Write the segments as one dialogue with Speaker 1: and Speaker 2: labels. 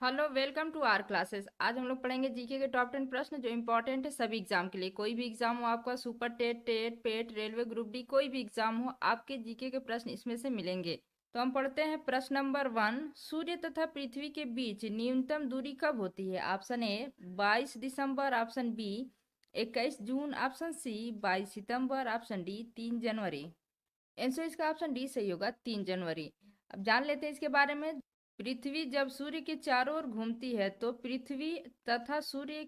Speaker 1: Hello, welcome to our classes. आज हम लोग पढ़ेंगे जीके के टॉप 10 प्रश्न जो इम्पोर्टेंट है सभी एग्जाम के लिए। कोई भी एग्जाम हो आपका, सुपर टेट, टेट, पेट, रेलवे, ग्रुप डी, कोई भी एग्जाम हो, आपके जीके के प्रश्न इसमें से मिलेंगे। तो हम पढ़ते हैं प्रश्न नंबर 1। सूर्य तथा पृथ्वी के बीच न्यूनतम दूरी कब होती है? ऑप्शन ए 22 दिसंबर, ऑप्शन बी 21 जून, ऑप्शन सी 22 सितंबर, ऑप्शन डी 3 जनवरी। आंसर इसका ऑप्शन डी सही होगा, 3 जनवरी। अब जान लेते हैं इसके बारे में। पृथ्वी जब सूर्य के चारों ओर घूमती है तो पृथ्वी तथा सूर्य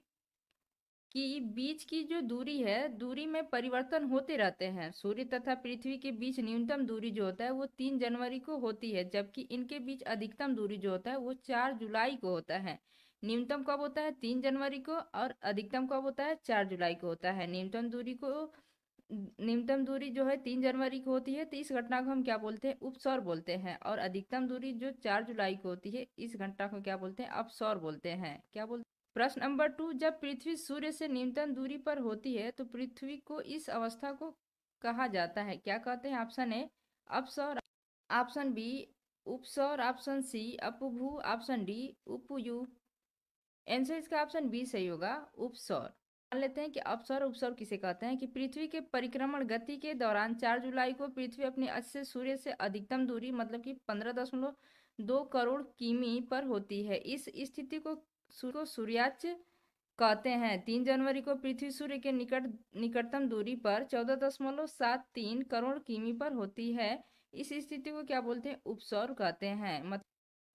Speaker 1: की बीच की जो दूरी है, दूरी में परिवर्तन होते रहते हैं। सूर्य तथा पृथ्वी के बीच न्यूनतम दूरी जो होता है वो 3 जनवरी को होती है, जबकि इनके बीच अधिकतम दूरी जो होता है वो 4 जुलाई को होता है। न्यूनतम कब होता है? 3 जनवरी को। और अधिकतम कब होता है? 4 जुलाई को होता है। न्यूनतम दूरी जो है 3 जनवरी को होती है, तो इस घटना को हम क्या बोलते हैं? उपसौर बोलते हैं। और अधिकतम दूरी जो 4 जुलाई को होती है, इस घटना को क्या बोलते हैं? अपसौर बोलते हैं। क्या बोलते हैं? प्रश्न नंबर 2। जब पृथ्वी सूर्य से न्यूनतम दूरी पर होती है तो पृथ्वी को इस अवस्था को कहा जाता है? क्या कहते हैं? ऑप्शन ए अपसौर, ऑप्शन बी उपसौर, ऑप्शन सी अपभू, ऑप्शन डी उपयुग। आंसर इसका ऑप्शन बी सही होगा, उपसौर। मान लेते हैं कि अपसौर उपसौर किसे कहते हैं। कि पृथ्वी के परिक्रमण गति के दौरान 4 जुलाई को पृथ्वी अपने अक्ष से सूर्य से अधिकतम दूरी मतलब कि 15.2 करोड़ किमी पर होती है। इस स्थिति को सूर्याच कहते हैं। 3 जनवरी को पृथ्वी सूर्य के निकटतम दूरी पर 14.73 करोड़ किमी पर होती है। इस स्थिति को क्या बोलते हैं? उपसौर कहते हैं।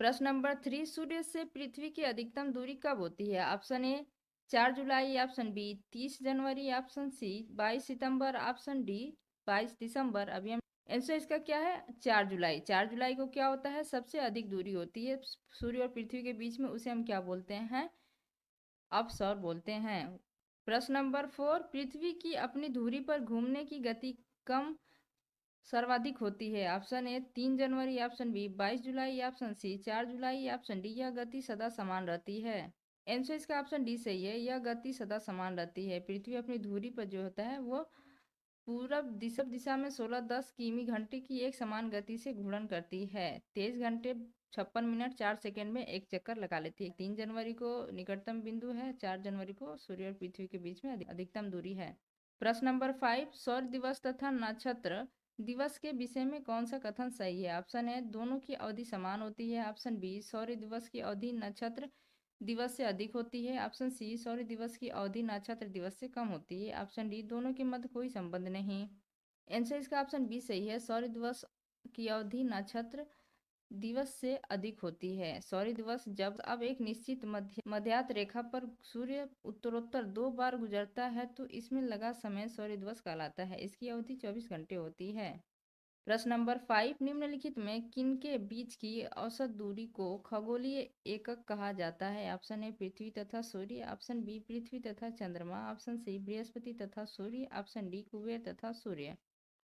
Speaker 1: प्रश्न नंबर 3। सूर्य से पृथ्वी की अधिकतम दूरी कब होती है? ऑप्शन ए 4 जुलाई, ऑप्शन बी 30 जनवरी, ऑप्शन सी 22 सितंबर, ऑप्शन डी 22 दिसंबर। अभी हम आंसर इसका क्या है? 4 जुलाई। 4 जुलाई को क्या होता है? सबसे अधिक दूरी होती है सूर्य और पृथ्वी के बीच में, उसे हम क्या बोलते हैं? अपसौर बोलते हैं। प्रश्न नंबर 4। पृथ्वी की अपनी धुरी पर घूमने की गति कम सर्वाधिक होती है? ऑप्शन ए 3 जनवरी, ऑप्शन बी 22 जुलाई, ऑप्शन सी 4 जुलाई, ऑप्शन डी यह गति सदा समान रहती है। आंसर इसका ऑप्शन डी सही है, यह गति सदा समान रहती है। पृथ्वी अपनी धुरी पर जो होता है वो पूरब दिशा में 1610 किमी घंटे की एक समान गति से घूर्णन करती है। 23 घंटे 56 मिनट 4 सेकंड में एक चक्कर लगा लेती है। 3 जनवरी को निकटतम बिंदु है, 4 जनवरी को सूर्य और पृथ्वी के बीच में अधिकतम दूरी है। प्रश्न नंबर 5। सौर दिवस तथा नक्षत्र दिवस के विषय में कौन सा कथन सही है? ऑप्शन ए दोनों की अवधि समान होती है, ऑप्शन बी सौर दिवस की अवधि नक्षत्र दिवस से अधिक होती है, ऑप्शन सी सौर दिवस की अवधि नक्षत्र दिवस से कम होती है, ऑप्शन डी दोनों के मध्य कोई संबंध नहीं। आंसर इसका ऑप्शन बी सही है, सौर दिवस की अवधि नक्षत्र दिवस से अधिक होती है। सौर दिवस जब अब एक निश्चित मध्यात रेखा पर सूर्य उत्तरोत्तर 2 बार गुजरता है तो इसमें लगा समय सौर दिवस कहलाता है। इसकी अवधि 24 घंटे होती है। प्रश्न नंबर 5। निम्नलिखित में किनके बीच की औसत दूरी को खगोलीय एकक कहा जाता है? ऑप्शन ए पृथ्वी तथा सूर्य, ऑप्शन बी पृथ्वी तथा चंद्रमा, ऑप्शन सी बृहस्पति तथा सूर्य, ऑप्शन डी कुबेर तथा सूर्य।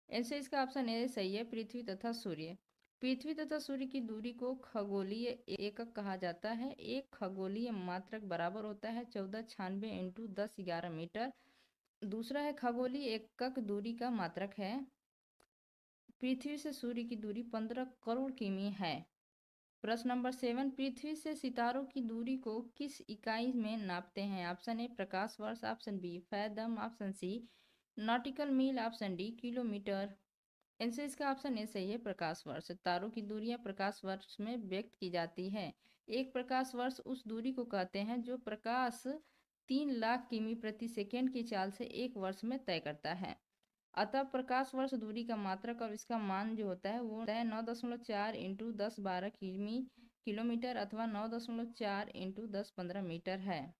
Speaker 1: ऐसे इसका ऑप्शन ए सही है, पृथ्वी तथा सूर्य। पृथ्वी तथा सूर्य की दूरी को खगोलीय एकक कहा जाता है। एक खगोलीय मात्रक बराबर होता है 1496 × 1011 मीटर। दूसरा है खगोलीय एकक दूरी का मात्रक है। पृथ्वी से सूर्य की दूरी 15 करोड़ किमी है। प्रश्न नंबर 7। पृथ्वी से सितारों की दूरी को किस इकाई में नापते हैं? ऑप्शन ए प्रकाश वर्ष, option B fathom, option C nautical mile, option D kilometre. Answer इसका ऑप्शन ए सही है, प्रकाश वर्ष। तारों की दूरियां प्रकाश वर्ष में व्यक्त की जाती है। एक प्रकाश वर्ष उस दूरी को कहते हैं जो प्रकाश 3 लाख किमी प्रति सेकेंड की चाल से एक वर्ष में तय करता है। अतः प्रकाश वर्ष दूरी का मात्रक और इसका मान जो होता है वो 9.4 × 1012 किलोमीटर अथवा 9.4 × 1015 मीटर है।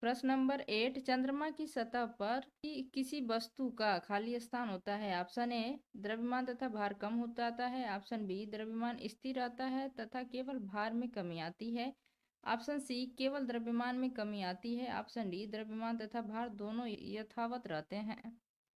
Speaker 1: प्रश्न नंबर 8। चंद्रमा की सतह पर किसी वस्तु का खाली स्थान होता है? ऑप्शन ए द्रव्यमान तथा भार कम होता आता है, ऑप्शन बी द्रव्यमान स्थिर रहता है तथा केवल भार में कमी आती है, ऑप्शन सी केवल द्रव्यमान में कमी आती है, ऑप्शन डी द्रव्यमान तथा भार दोनों यथावत रहते हैं।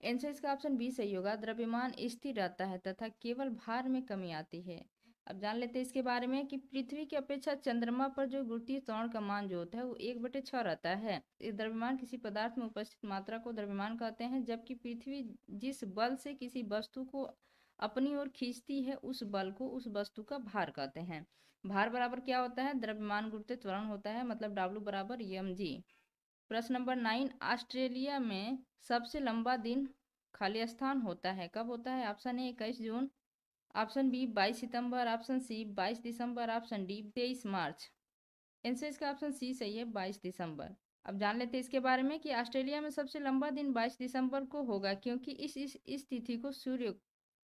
Speaker 1: आंसर इसका ऑप्शन बी सही होगा, द्रव्यमान स्थिर रहता है तथा केवल भार में कमी आती है। अब जान लेते हैं इसके बारे में कि पृथ्वी की अपेक्षा चंद्रमा पर जो गुरुत्वीय त्वरण का मान जो होता है वो 1/6 रहता है। इस द्रव्यमान किसी पदार्थ में उपस्थित मात्रा को द्रव्यमान कहते हैं, जबकि पृथ्वी जिस बल से किसी वस्तु को अपनी ओर खींचती है उस बल को उस वस्तु का भार कहते हैं। भार बराबर क्या होता है, द्रव्यमान गुरुत्व त्वरण होता है, मतलब W बराबर mg। प्रश्न नंबर 9, ऑस्ट्रेलिया में सबसे लंबा दिन खाली स्थान होता है, कब होता है? ऑप्शन ए 21 जून, ऑप्शन बी 22 सितंबर, ऑप्शन सी 22 दिसंबर, ऑप्शन डी 23 मार्च। आंसर इसका ऑप्शन सी सही है, 22 दिसंबर। अब जान लेते हैं इसके बारे में कि ऑस्ट्रेलिया में सबसे लंबा दिन 22 दिसंबर को होगा, क्योंकि इस तिथि को सूर्य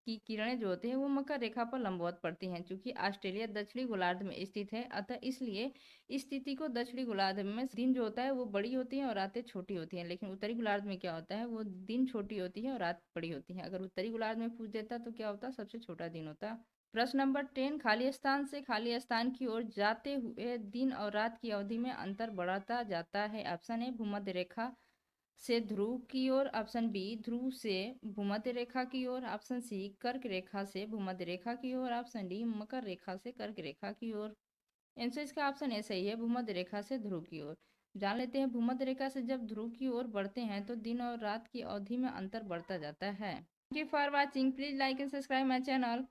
Speaker 1: की किरणें जो होती हैं वो मकर रेखा पर लंबवत पड़ती हैं। चूंकि ऑस्ट्रेलिया दक्षिणी गोलार्ध में स्थित है, अतः इसलिए इस तिथि को दक्षिणी गोलार्ध में दिन जो होता है वो बड़ी होती है और रातें छोटी होती हैं। लेकिन उत्तरी गोलार्ध में क्या होता है, वो दिन छोटी होती है और रात बड़ी होती है। अगर उत्तरी गोलार्ध में पूछ देता तो क्या होता, सबसे छोटा दिन होता। प्रश्न नंबर 10, खाली स्थान से खाली स्थान की ओर जाते हुए दिन और रात की अवधि में अंतर बढ़ता जाता है। ऑप्शन ए भूमध्य रेखा से ध्रुव की ओर, ऑप्शन बी ध्रुव से भूमध्य रेखा की ओर, ऑप्शन सी कर्क रेखा से भूमध्य रेखा की ओर, ऑप्शन डी मकर रेखा से कर्क रेखा की ओर। आंसर इसका ऑप्शन ए सही है, भूमध्य रेखा से ध्रुव की ओर। जान लेते हैं भूमध्य रेखा से जब ध्रुव की ओर बढ़ते हैं तो दिन और रात की अवधि में अंतर बढ़ता जाता है। Thank you for watching, please like and subscribe my channel.